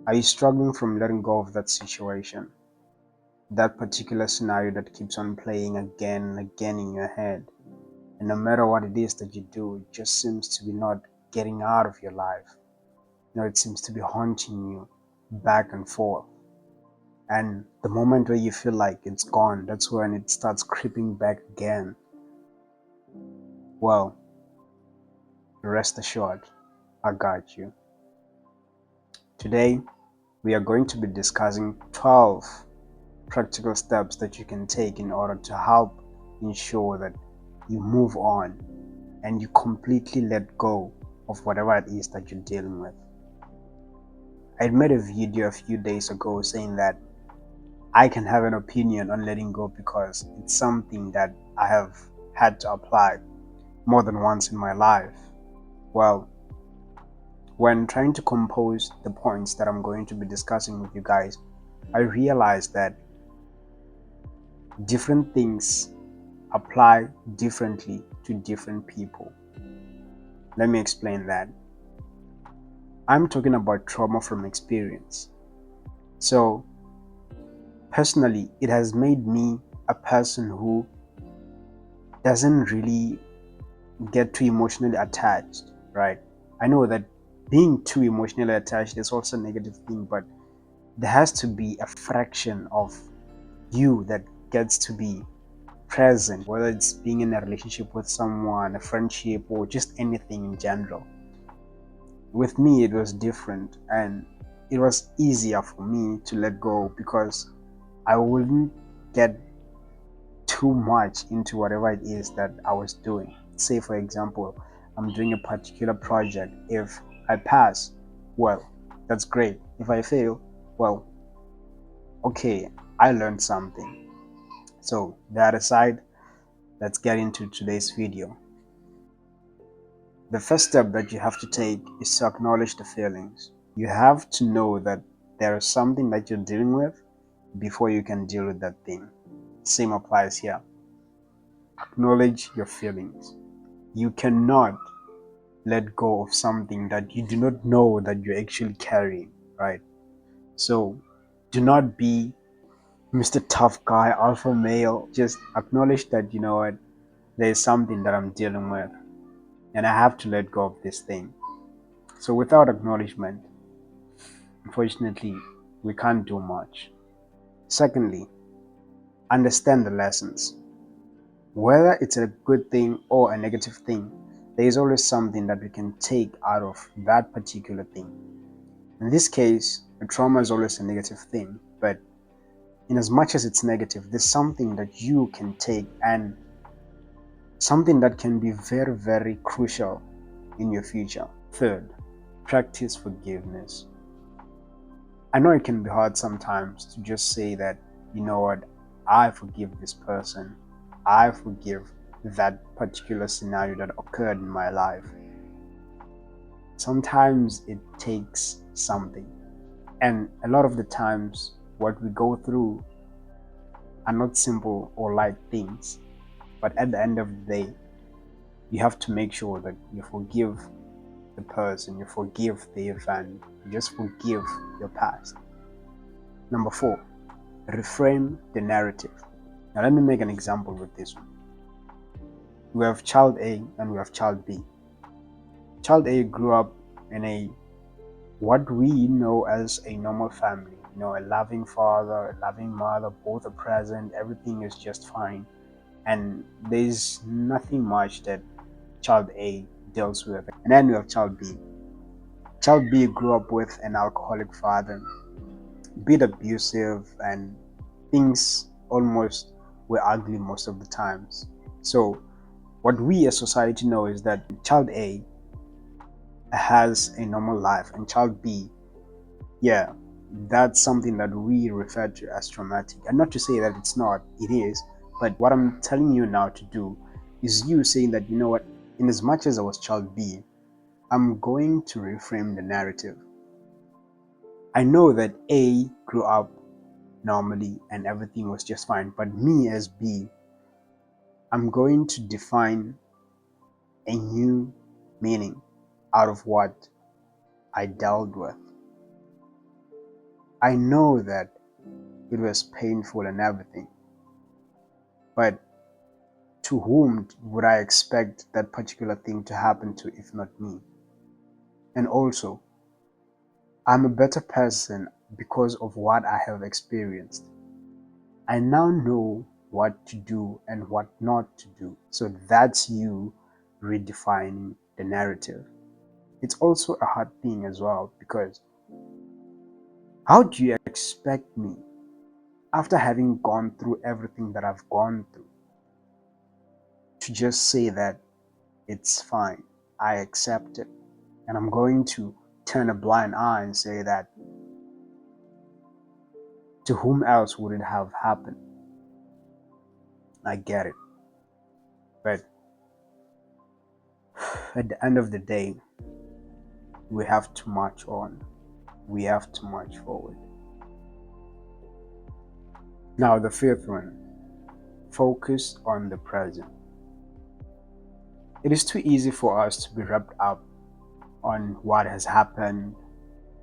Are you struggling from letting go of that situation, that particular scenario that keeps on playing again and again in your head? And no matter what it is that you do, it just seems to be not getting out of your life. It seems to be haunting you back and forth. And the moment where you feel like it's gone, that's when it starts creeping back again. Well, rest assured, I got you. Today, we are going to be discussing 12 practical steps that you can take in order to help ensure that you move on and you completely let go of whatever it is that you're dealing with. I made a video a few days ago saying that I can have an opinion on letting go because it's something that I have had to apply more than once in my life. Well, when trying to compose the points that I'm going to be discussing with you guys, I realized that different things apply differently to different people. Let me explain that. I'm talking about trauma from experience. So, personally, it has made me a person who doesn't really get too emotionally attached, right? I know that being too emotionally attached is also a negative thing, but there has to be a fraction of you that gets to be present, whether it's being in a relationship with someone, a friendship, or just anything in general. With me, it was different, and it was easier for me to let go because I wouldn't get too much into whatever it is that I was doing. Say, for example, I'm doing a particular project. If I pass, well, that's great. If I fail, well, okay, I learned something. So, that aside, let's get into today's video. The first step that you have to take is to acknowledge the feelings. You have to know that there is something that you're dealing with before you can deal with that thing. Same applies here. Acknowledge your feelings. You cannot let go of something that you do not know that you're actually carrying, right? So do not be Mr. Tough Guy, alpha male. Just acknowledge that, you know what, there's something that I'm dealing with and I have to let go of this thing. So without acknowledgement, unfortunately, we can't do much. Secondly, understand the lessons. Whether it's a good thing or a negative thing, there is always something that we can take out of that particular thing. In this case, a trauma is always a negative thing, but in as much as it's negative, there's something that you can take and something that can be very, very crucial in your future. Third, practice forgiveness. I know it can be hard sometimes to just say that, you know what, I forgive this person. I forgive that particular scenario that occurred in my life. Sometimes it takes something. And a lot of the times, what we go through are not simple or light things. But at the end of the day, you have to make sure that you forgive the person, you forgive the event, you just forgive your past. Number 4, reframe the narrative. Now, let me make an example with this one. We have child A and we have child B. Child A grew up in what we know as a normal family. A loving father, a loving mother, both are present, everything is just fine. And there's nothing much that child A deals with. And then we have child B. Child B grew up with an alcoholic father, a bit abusive, and things almost were ugly most of the times. So what we as society know is that child A has a normal life and child B, yeah, that's something that we refer to as traumatic. And not to say that it's not, it is. But what I'm telling you now to do is you saying that, you know what, in as much as I was child B, I'm going to reframe the narrative. I know that A grew up normally and everything was just fine, but me as B, I'm going to define a new meaning out of what I dealt with. I know that it was painful and everything, but to whom would I expect that particular thing to happen to if not me? And also, I'm a better person because of what I have experienced. I now know what to do and what not to do. So that's you redefining the narrative. It's also a hard thing as well because how do you expect me, after having gone through everything that I've gone through, to just say that it's fine, I accept it, and I'm going to turn a blind eye and say that to whom else would it have happened? I get it. But at the end of the day, we have to march on. We have to march forward. Now, the fifth one, focus on the present. It is too easy for us to be wrapped up on what has happened,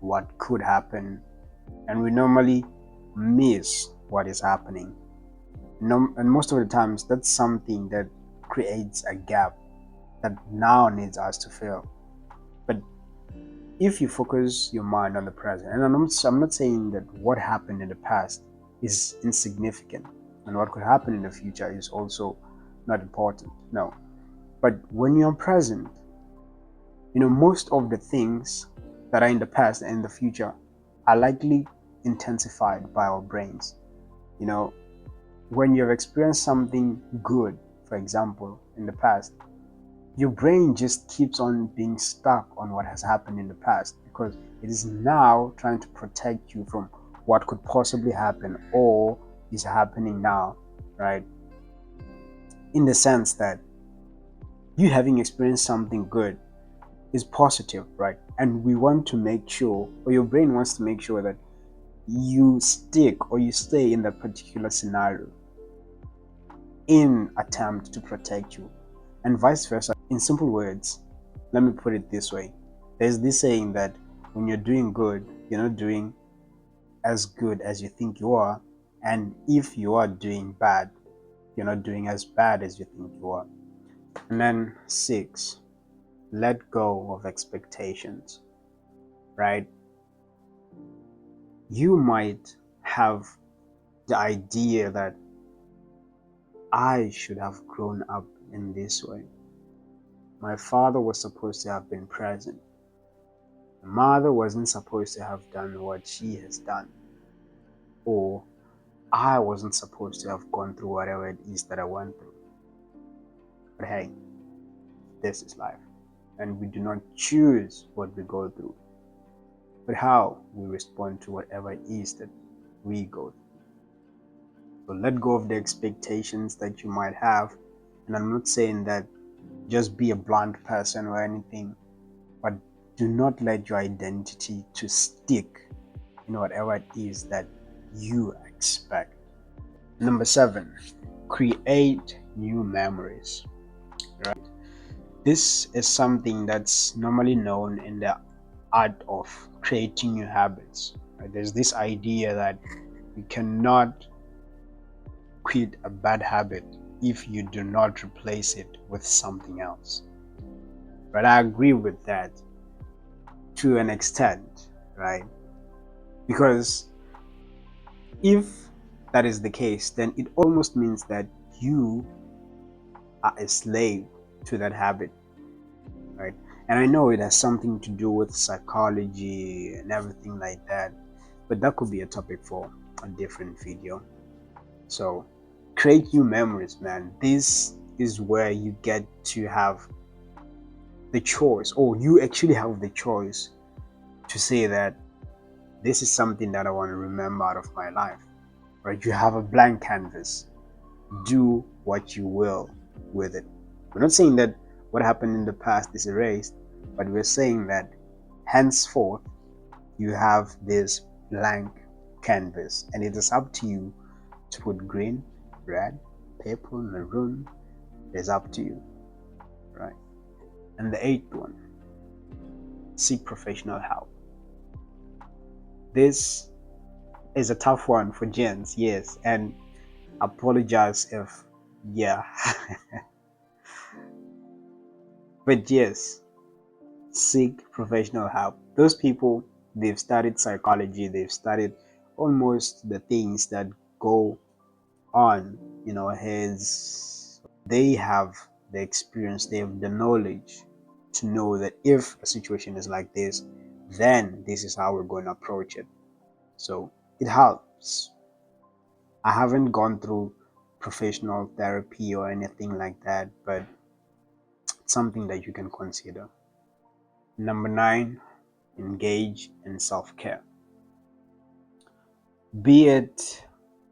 what could happen, and we normally miss what is happening. And most of the times, that's something that creates a gap that now needs us to fill. But if you focus your mind on the present, and I'm not saying that what happened in the past is insignificant and what could happen in the future is also not important. No. But when you're present, most of the things that are in the past and in the future are likely intensified by our brains. When you've experienced something good, for example, in the past, your brain just keeps on being stuck on what has happened in the past because it is now trying to protect you from what could possibly happen or is happening now, right? In the sense that you having experienced something good is positive, right? And we want to make sure, or your brain wants to make sure that you stick or you stay in that particular scenario in attempt to protect you, and vice versa. In simple words, let me put it this way. There's this saying that when you're doing good, you're not doing as good as you think you are, and if you are doing bad, you're not doing as bad as you think you are. And then 6, let go of expectations, right? You might have the idea that I should have grown up in this way. My father was supposed to have been present. My mother wasn't supposed to have done what she has done. Or I wasn't supposed to have gone through whatever it is that I went through. But hey, this is life. And we do not choose what we go through, but how we respond to whatever it is that we go through. So let go of the expectations that you might have. And I'm not saying that just be a blunt person or anything, but do not let your identity to stick in whatever it is that you expect. Number 7, create new memories. Right? This is something that's normally known in the art of creating new habits. Right? There's this idea that you cannot quit a bad habit if you do not replace it with something else. But I agree with that to an extent, right? Because if that is the case, then it almost means that you are a slave to that habit, right? And I know it has something to do with psychology and everything like that, but that could be a topic for a different video. So create new memories, man. This is where you get to have the choice, or you actually have the choice to say that this is something that I want to remember out of my life, right? You have a blank canvas. Do what you will with it. We're not saying that what happened in the past is erased, but we're saying that henceforth you have this blank canvas, and it is up to you to put green, red, purple, maroon. It's up to you, right? And the 8th one, seek professional help. This is a tough one for gents, yes, and apologize if, yeah. But yes, seek professional help. Those people, they've studied psychology, they've studied almost the things that go on, his, they have the experience, they have the knowledge to know that if a situation is like this, then this is how we're going to approach it. So it helps. I haven't gone through professional therapy or anything like that, but it's something that you can consider. Number 9, engage in self-care. Be it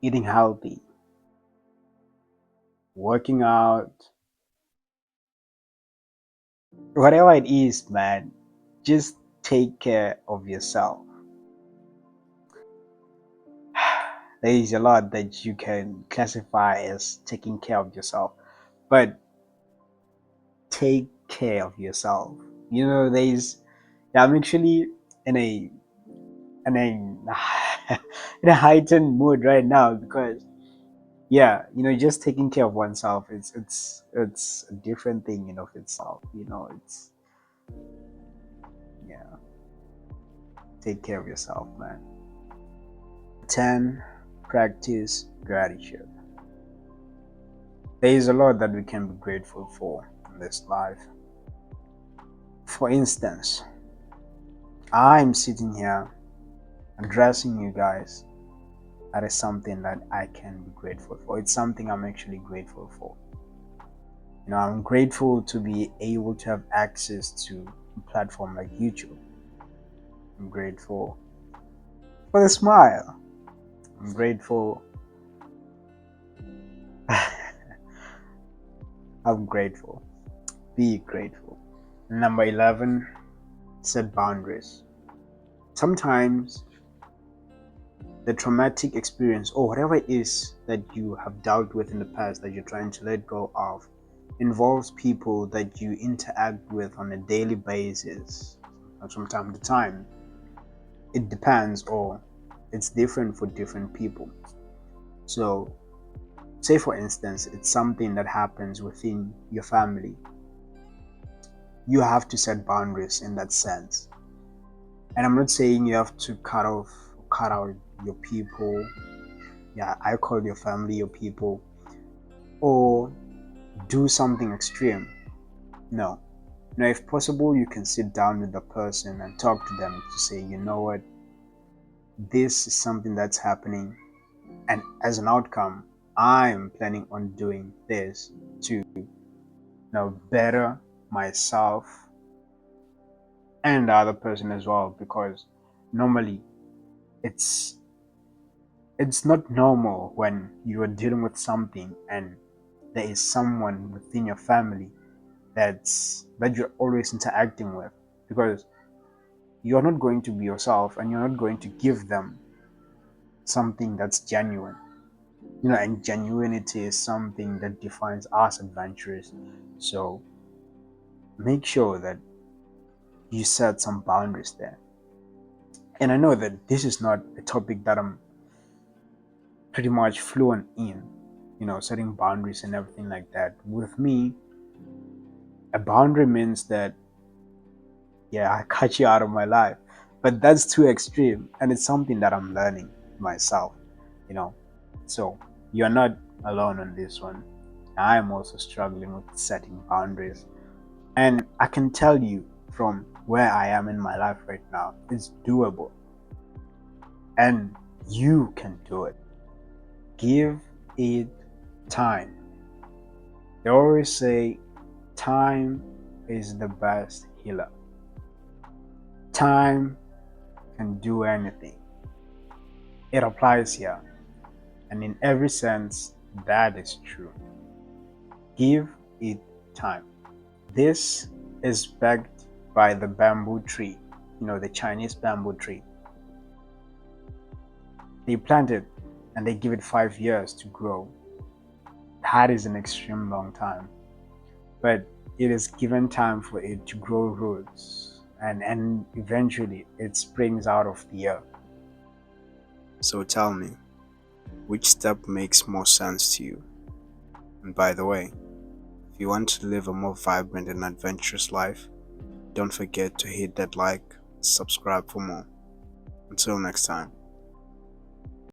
eating healthy, working out, whatever it is, man, just take care of yourself. There is a lot that you can classify as taking care of yourself, but take care of yourself. I'm actually in a in a in a heightened mood right now because, yeah, just taking care of oneself, it's a different thing in of itself. It's, yeah, take care of yourself, man. 10, practice gratitude. There is a lot that we can be grateful for in this life. For instance, I'm sitting here addressing you guys. That is something that I can be grateful for. It's something I'm actually grateful for. I'm grateful to be able to have access to a platform like YouTube. I'm grateful for the smile. I'm grateful. I'm grateful. Be grateful. Number 11, set boundaries. Sometimes the traumatic experience or whatever it is that you have dealt with in the past that you're trying to let go of involves people that you interact with on a daily basis from time to time. It depends, or it's different for different people. So say for instance it's something that happens within your family. You have to set boundaries in that sense. And I'm not saying you have to cut out your people. Yeah, I call your family your people, or do something extreme. No. Now, if possible, you can sit down with the person and talk to them to say, you know what, this is something that's happening, and as an outcome, I'm planning on doing this to better myself and the other person as well, because normally it's it's not normal when you are dealing with something and there is someone within your family that you're always interacting with, because you're not going to be yourself and you're not going to give them something that's genuine. And genuinity is something that defines us adventurers. So make sure that you set some boundaries there. And I know that this is not a topic that I'm pretty much fluent in, setting boundaries and everything like that. With me, a boundary means that, yeah, I cut you out of my life. But that's too extreme, and it's something that I'm learning myself, you know. So you're not alone on this one. I'm also struggling with setting boundaries. And I can tell you from where I am in my life right now, it's doable. And you can do it. Give it time. They always say time is the best healer. Time can do anything. It applies here. And in every sense, that is true. Give it time. This is backed by the bamboo tree, the Chinese bamboo tree. They plant it and they give it 5 years to grow. That is an extreme long time. But it is given time for it to grow roots, and eventually it springs out of the earth. So tell me, which step makes more sense to you? And by the way, if you want to live a more vibrant and adventurous life, don't forget to hit that like, subscribe for more. Until next time.